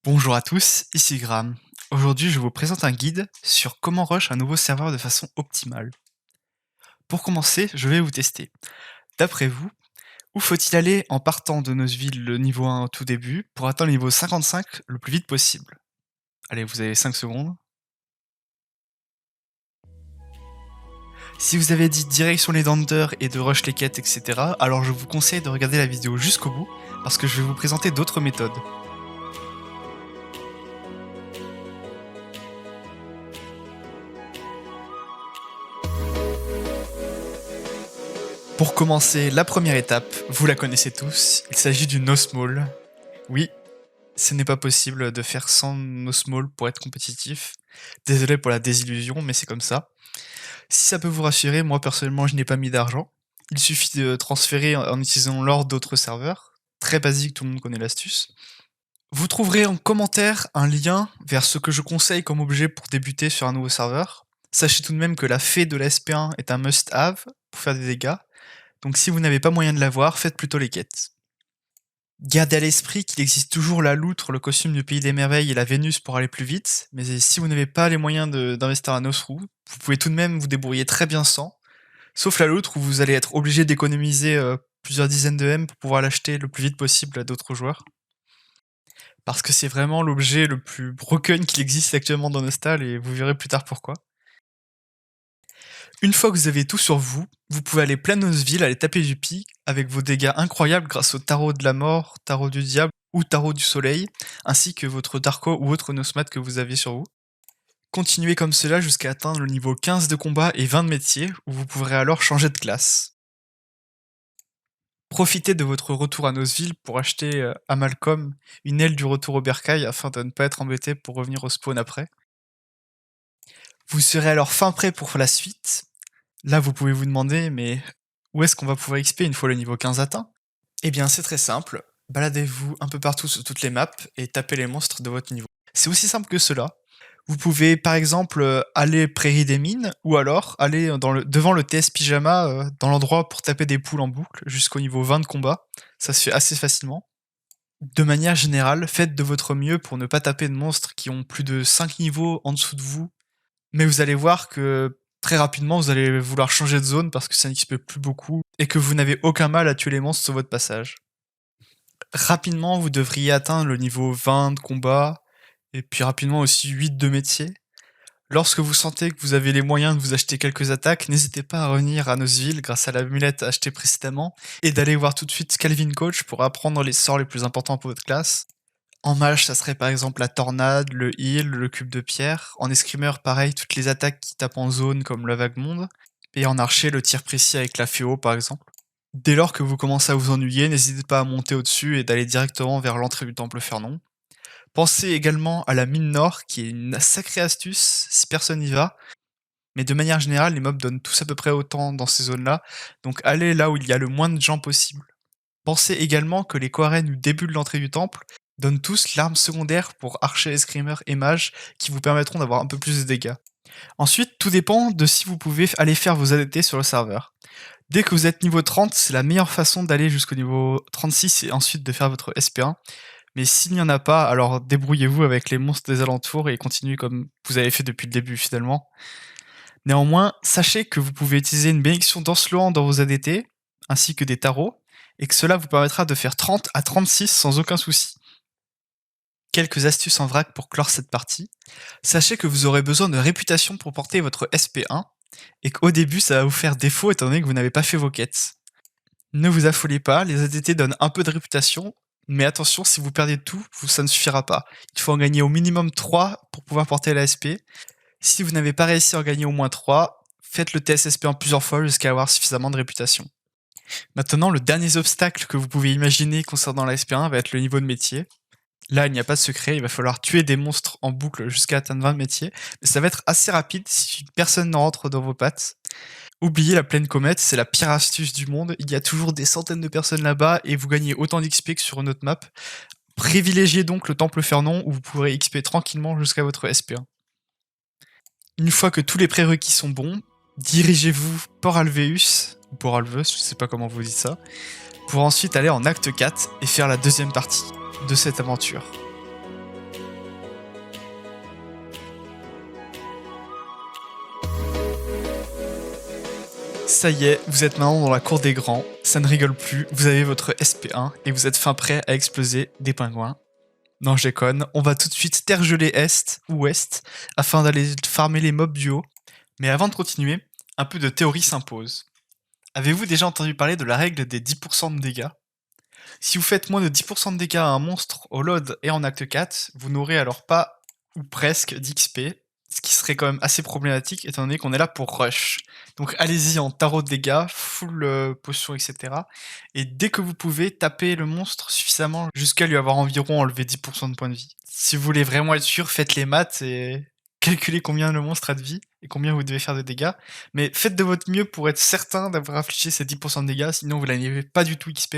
Bonjour à tous, ici Graham. Aujourd'hui, je vous présente un guide sur comment rush un nouveau serveur de façon optimale. Pour commencer, je vais vous tester. D'après vous, où faut-il aller en partant de Noseville le niveau 1 au tout début pour atteindre le niveau 55 le plus vite possible? Allez, vous avez 5 secondes. Si vous avez dit direction les Dander et de rush les quêtes, etc., alors je vous conseille de regarder la vidéo jusqu'au bout parce que je vais vous présenter d'autres méthodes. Pour commencer, la première étape, vous la connaissez tous, il s'agit du no small. Oui, ce n'est pas possible de faire sans no small pour être compétitif. Désolé pour la désillusion, mais c'est comme ça. Si ça peut vous rassurer, moi personnellement je n'ai pas mis d'argent. Il suffit de transférer en utilisant l'or d'autres serveurs. Très basique, tout le monde connaît l'astuce. Vous trouverez en commentaire un lien vers ce que je conseille comme objet pour débuter sur un nouveau serveur. Sachez tout de même que la fée de la SP1 est un must-have pour faire des dégâts. Donc si vous n'avez pas moyen de l'avoir, faites plutôt les quêtes. Gardez à l'esprit qu'il existe toujours la loutre, le costume du Pays des Merveilles et la Vénus pour aller plus vite, mais si vous n'avez pas les moyens d'investir à Nosrou, vous pouvez tout de même vous débrouiller très bien sans, sauf la loutre où vous allez être obligé d'économiser plusieurs dizaines de M pour pouvoir l'acheter le plus vite possible à d'autres joueurs. Parce que c'est vraiment l'objet le plus broken qu'il existe actuellement dans Nostal et vous verrez plus tard pourquoi. Une fois que vous avez tout sur vous, vous pouvez aller plein Noseville, aller taper du pic avec vos dégâts incroyables grâce au tarot de la mort, tarot du diable ou tarot du soleil, ainsi que votre Darko ou autre Nosmat que vous avez sur vous. Continuez comme cela jusqu'à atteindre le niveau 15 de combat et 20 de métier, où vous pourrez alors changer de classe. Profitez de votre retour à Noseville pour acheter à Malcolm une aile du retour au bercail afin de ne pas être embêté pour revenir au spawn après. Vous serez alors fin prêt pour la suite. Là, vous pouvez vous demander, mais où est-ce qu'on va pouvoir XP une fois le niveau 15 atteint? Eh bien, c'est très simple. Baladez-vous un peu partout sur toutes les maps et tapez les monstres de votre niveau. C'est aussi simple que cela. Vous pouvez par exemple aller Prairie des Mines ou alors aller devant le TS Pyjama dans l'endroit pour taper des poules en boucle jusqu'au niveau 20 de combat. Ça se fait assez facilement. De manière générale, faites de votre mieux pour ne pas taper de monstres qui ont plus de 5 niveaux en dessous de vous. Mais vous allez voir que très rapidement vous allez vouloir changer de zone parce que ça n'XP plus beaucoup et que vous n'avez aucun mal à tuer les monstres sur votre passage. Rapidement, vous devriez atteindre le niveau 20 de combat, et puis rapidement aussi 8 de métier. Lorsque vous sentez que vous avez les moyens de vous acheter quelques attaques, n'hésitez pas à revenir à Noseville grâce à l'amulette achetée précédemment, et d'aller voir tout de suite Calvin Coach pour apprendre les sorts les plus importants pour votre classe. En mage, ça serait par exemple la tornade, le heal, le cube de pierre. En escrimeur, pareil, toutes les attaques qui tapent en zone comme la vague monde. Et en archer, le tir précis avec la féo par exemple. Dès lors que vous commencez à vous ennuyer, n'hésitez pas à monter au-dessus et d'aller directement vers l'entrée du temple Fernon. Pensez également à la mine nord, qui est une sacrée astuce si personne n'y va. Mais de manière générale, les mobs donnent tous à peu près autant dans ces zones-là, donc allez là où il y a le moins de gens possible. Pensez également que les Koaren du début de l'entrée du temple donnent tous l'arme secondaire pour archer, escrimer et mage qui vous permettront d'avoir un peu plus de dégâts. Ensuite, tout dépend de si vous pouvez aller faire vos ADT sur le serveur. Dès que vous êtes niveau 30, c'est la meilleure façon d'aller jusqu'au niveau 36 et ensuite de faire votre SP1. Mais s'il n'y en a pas, alors débrouillez-vous avec les monstres des alentours et continuez comme vous avez fait depuis le début finalement. Néanmoins, sachez que vous pouvez utiliser une bénédiction d'Anceloan dans vos ADT, ainsi que des tarots, et que cela vous permettra de faire 30 à 36 sans aucun souci. Quelques astuces en vrac pour clore cette partie. Sachez que vous aurez besoin de réputation pour porter votre SP1, et qu'au début ça va vous faire défaut étant donné que vous n'avez pas fait vos quêtes. Ne vous affolez pas, les ADT donnent un peu de réputation, mais attention, si vous perdez tout, ça ne suffira pas. Il faut en gagner au minimum 3 pour pouvoir porter la SP. Si vous n'avez pas réussi à en gagner au moins 3, faites le test SP1 plusieurs fois jusqu'à avoir suffisamment de réputation. Maintenant, le dernier obstacle que vous pouvez imaginer concernant la SP1 va être le niveau de métier. Là, il n'y a pas de secret, il va falloir tuer des monstres en boucle jusqu'à atteindre 20 métiers, mais ça va être assez rapide si personne ne rentre dans vos pattes. Oubliez la pleine comète, c'est la pire astuce du monde, il y a toujours des centaines de personnes là-bas et vous gagnez autant d'XP que sur une autre map. Privilégiez donc le temple Fernon où vous pourrez XP tranquillement jusqu'à votre SP1. Une fois que tous les prérequis sont bons, dirigez-vous Port Alveus, ou Port Alveus, je sais pas comment vous dites ça, pour ensuite aller en acte 4 et faire la deuxième partie de cette aventure. Ça y est, vous êtes maintenant dans la cour des grands, ça ne rigole plus, vous avez votre SP1 et vous êtes fin prêt à exploser des pingouins. Non, je déconne, on va tout de suite terre gelée est ou ouest afin d'aller farmer les mobs du haut. Mais avant de continuer, un peu de théorie s'impose. Avez-vous déjà entendu parler de la règle des 10% de dégâts? Si vous faites moins de 10% de dégâts à un monstre au load et en acte 4, vous n'aurez alors pas ou presque d'XP, ce qui serait quand même assez problématique étant donné qu'on est là pour rush. Donc allez-y en tarot de dégâts, full potion, etc. Et dès que vous pouvez, tapez le monstre suffisamment jusqu'à lui avoir environ enlevé 10% de points de vie. Si vous voulez vraiment être sûr, faites les maths et calculez combien le monstre a de vie et combien vous devez faire de dégâts. Mais faites de votre mieux pour être certain d'avoir infligé ces 10% de dégâts, sinon vous n'avez pas du tout XP.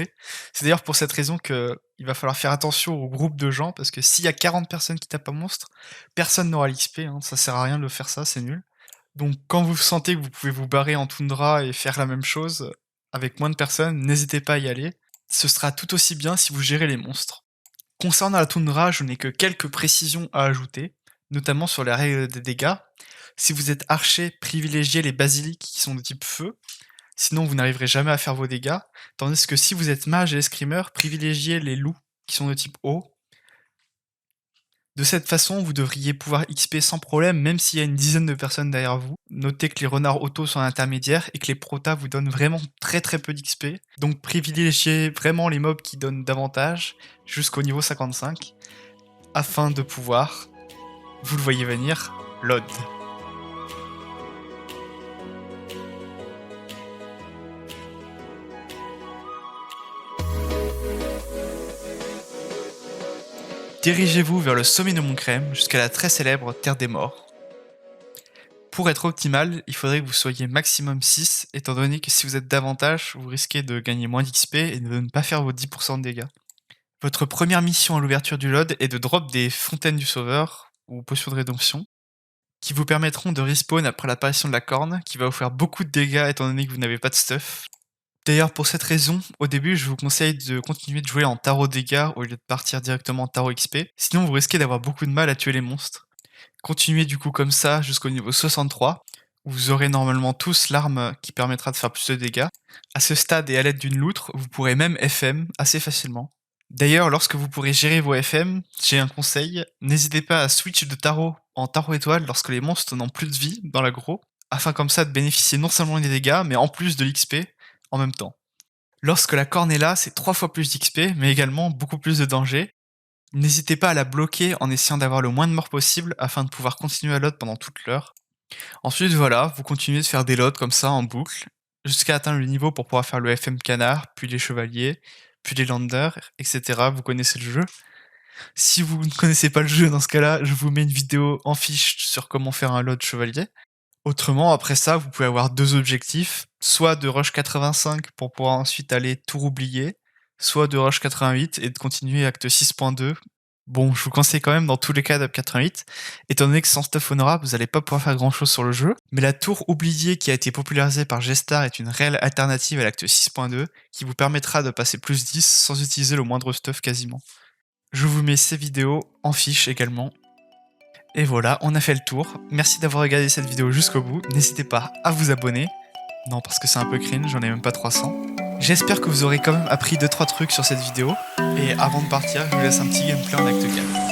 C'est d'ailleurs pour cette raison qu'il va falloir faire attention au groupe de gens, parce que s'il y a 40 personnes qui tapent un monstre, personne n'aura l'XP, hein, ça sert à rien de faire ça, c'est nul. Donc quand vous sentez que vous pouvez vous barrer en toundra et faire la même chose avec moins de personnes, n'hésitez pas à y aller. Ce sera tout aussi bien si vous gérez les monstres. Concernant la toundra, je n'ai que quelques précisions à ajouter, notamment sur les règles des dégâts. Si vous êtes archer, privilégiez les basiliques qui sont de type feu, sinon vous n'arriverez jamais à faire vos dégâts, tandis que si vous êtes mage et escrimeur, privilégiez les loups qui sont de type eau. De cette façon, vous devriez pouvoir XP sans problème, même s'il y a une dizaine de personnes derrière vous. Notez que les renards auto sont intermédiaires et que les protas vous donnent vraiment très peu d'XP. Donc privilégiez vraiment les mobs qui donnent davantage, jusqu'au niveau 55, afin de pouvoir, vous le voyez venir, LOD. Dirigez-vous vers le sommet de Montcrème jusqu'à la très célèbre Terre des Morts. Pour être optimal, il faudrait que vous soyez maximum 6, étant donné que si vous êtes davantage, vous risquez de gagner moins d'XP et de ne pas faire vos 10% de dégâts. Votre première mission à l'ouverture du LOD est de drop des fontaines du sauveur, ou potions de rédemption, qui vous permettront de respawn après l'apparition de la corne, qui va vous faire beaucoup de dégâts étant donné que vous n'avez pas de stuff. D'ailleurs, pour cette raison, au début, je vous conseille de continuer de jouer en tarot dégâts au lieu de partir directement en tarot XP, sinon vous risquez d'avoir beaucoup de mal à tuer les monstres. Continuez du coup comme ça jusqu'au niveau 63, où vous aurez normalement tous l'arme qui permettra de faire plus de dégâts. À ce stade et à l'aide d'une loutre, vous pourrez même FM assez facilement. D'ailleurs, lorsque vous pourrez gérer vos FM, j'ai un conseil, n'hésitez pas à switch de tarot en tarot étoile lorsque les monstres n'ont plus de vie dans l'aggro, afin comme ça de bénéficier non seulement des dégâts, mais en plus de l'XP en même temps. Lorsque la corne est là, c'est 3 fois plus d'XP, mais également beaucoup plus de danger. N'hésitez pas à la bloquer en essayant d'avoir le moins de morts possible afin de pouvoir continuer à load pendant toute l'heure. Ensuite voilà, vous continuez de faire des loads comme ça en boucle, jusqu'à atteindre le niveau pour pouvoir faire le FM canard, puis les chevaliers, puis les landers, etc. Vous connaissez le jeu. Si vous ne connaissez pas le jeu dans ce cas-là, je vous mets une vidéo en fiche sur comment faire un load chevalier. Autrement, après ça, vous pouvez avoir 2 objectifs, soit de rush 85 pour pouvoir ensuite aller tout oublier, soit de rush 88 et de continuer acte 6.2. Bon, je vous conseille quand même dans tous les cas d'up 88, étant donné que sans stuff honorable, vous n'allez pas pouvoir faire grand chose sur le jeu, mais la tour oubliée qui a été popularisée par G-Star est une réelle alternative à l'acte 6.2 qui vous permettra de passer plus 10 sans utiliser le moindre stuff quasiment. Je vous mets ces vidéos en fiche également. Et voilà, on a fait le tour. Merci d'avoir regardé cette vidéo jusqu'au bout. N'hésitez pas à vous abonner. Non, parce que c'est un peu cringe, j'en ai même pas 300. J'espère que vous aurez quand même appris 2-3 trucs sur cette vidéo. Et avant de partir, je vous laisse un petit gameplay en acte 4.